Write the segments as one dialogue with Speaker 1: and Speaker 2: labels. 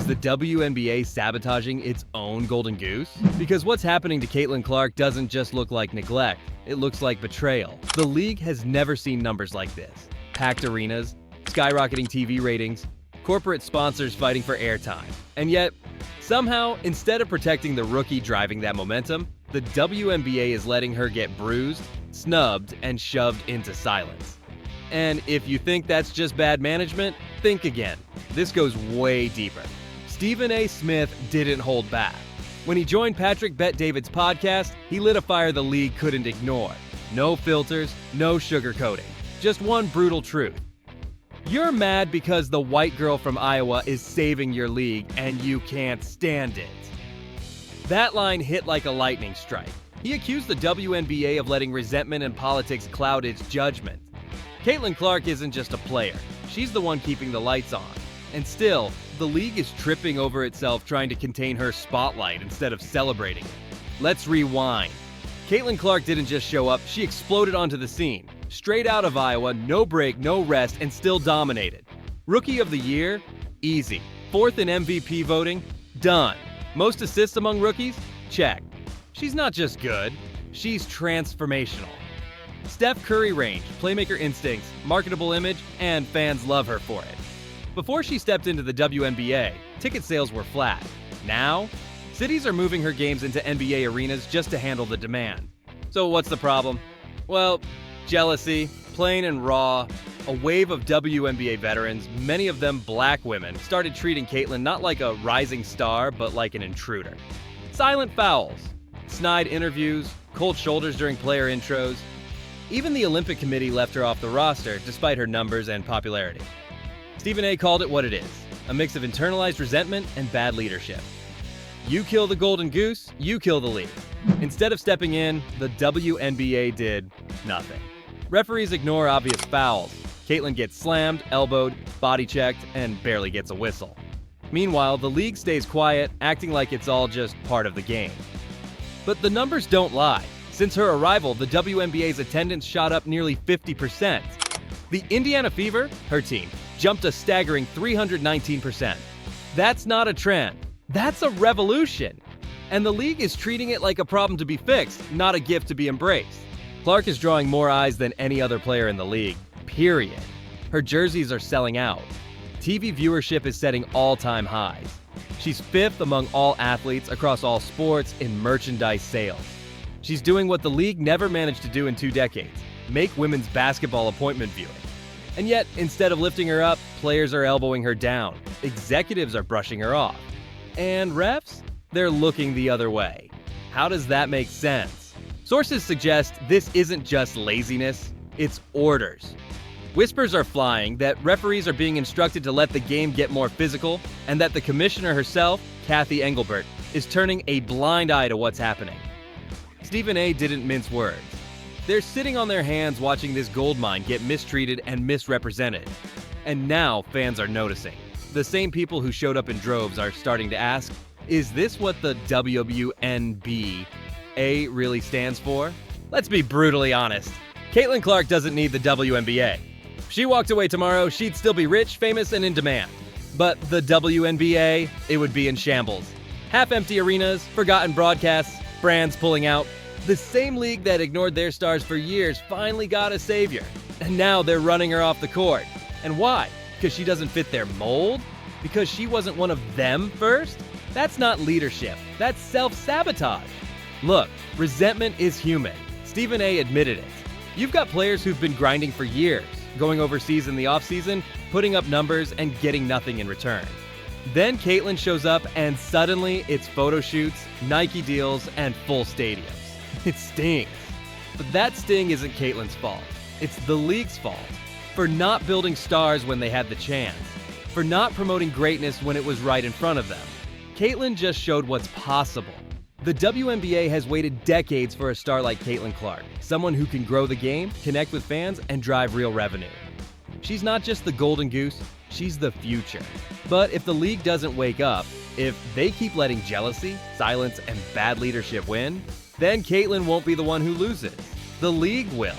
Speaker 1: the WNBA sabotaging its own golden goose? Because what's happening to Caitlin Clark doesn't just look like neglect, it looks like betrayal. The league has never seen numbers like this. Packed arenas, skyrocketing TV ratings, corporate sponsors fighting for airtime. And yet, somehow, instead of protecting the rookie driving that momentum, the WNBA is letting her get bruised, snubbed, and shoved into silence. And if you think that's just bad management, think again. This goes way deeper. Stephen A. Smith didn't hold back. When he joined Patrick Bet-David's podcast, he lit a fire the league couldn't ignore. No filters, no sugarcoating. Just one brutal truth. You're mad because the white girl from Iowa is saving your league and you can't stand it. That line hit like a lightning strike. He accused the WNBA of letting resentment and politics cloud its judgment. Caitlin Clark isn't just a player. She's the one keeping the lights on. And still, the league is tripping over itself trying to contain her spotlight instead of celebrating it. Let's rewind. Caitlin Clark didn't just show up, she exploded onto the scene. Straight out of Iowa, no break, no rest, and still dominated. Rookie of the Year? Easy. Fourth in MVP voting? Done. Most assists among rookies? Check. She's not just good, she's transformational. Steph Curry range, playmaker instincts, marketable image, and fans love her for it. Before she stepped into the WNBA, ticket sales were flat. Now, cities are moving her games into NBA arenas just to handle the demand. So what's the problem? Well, jealousy, plain and raw. A wave of WNBA veterans, many of them black women, started treating Caitlin not like a rising star, but like an intruder. Silent fouls, snide interviews, cold shoulders during player intros. Even the Olympic Committee left her off the roster despite her numbers and popularity. Stephen A. called it what it is, a mix of internalized resentment and bad leadership. You kill the golden goose, you kill the league. Instead of stepping in, the WNBA did nothing. Referees ignore obvious fouls. Caitlin gets slammed, elbowed, body checked, and barely gets a whistle. Meanwhile, the league stays quiet, acting like it's all just part of the game. But the numbers don't lie. Since her arrival, the WNBA's attendance shot up nearly 50%. The Indiana Fever, her team, jumped a staggering 319%. That's not a trend. That's a revolution. And the league is treating it like a problem to be fixed, not a gift to be embraced. Clark is drawing more eyes than any other player in the league, period. Her jerseys are selling out. TV viewership is setting all-time highs. She's fifth among all athletes across all sports in merchandise sales. She's doing what the league never managed to do in 2 decades, make women's basketball appointment viewing. And yet, instead of lifting her up, players are elbowing her down, executives are brushing her off. And refs? They're looking the other way. How does that make sense? Sources suggest this isn't just laziness, it's orders. Whispers are flying that referees are being instructed to let the game get more physical, and that the commissioner herself, Kathy Engelbert, is turning a blind eye to what's happening. Stephen A. didn't mince words. They're sitting on their hands watching this goldmine get mistreated and misrepresented. And now fans are noticing. The same people who showed up in droves are starting to ask, is this what the WNBA really stands for? Let's be brutally honest. Caitlin Clark doesn't need the WNBA. If she walked away tomorrow, she'd still be rich, famous, and in demand. But the WNBA, it would be in shambles. Half-empty arenas, forgotten broadcasts, brands pulling out. The same league that ignored their stars for years finally got a savior. And now they're running her off the court. And why? Because she doesn't fit their mold? Because she wasn't one of them first? That's not leadership. That's self-sabotage. Look, resentment is human. Stephen A. admitted it. You've got players who've been grinding for years, going overseas in the offseason, putting up numbers, and getting nothing in return. Then Caitlin shows up, and suddenly it's photo shoots, Nike deals, and full stadiums. It stings. But that sting isn't Caitlin's fault. It's the league's fault. For not building stars when they had the chance. For not promoting greatness when it was right in front of them. Caitlin just showed what's possible. The WNBA has waited decades for a star like Caitlin Clark, someone who can grow the game, connect with fans, and drive real revenue. She's not just the golden goose, she's the future. But if the league doesn't wake up, if they keep letting jealousy, silence, and bad leadership win, then Caitlin won't be the one who loses. The league will.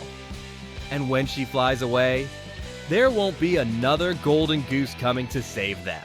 Speaker 1: And when she flies away, there won't be another golden goose coming to save them.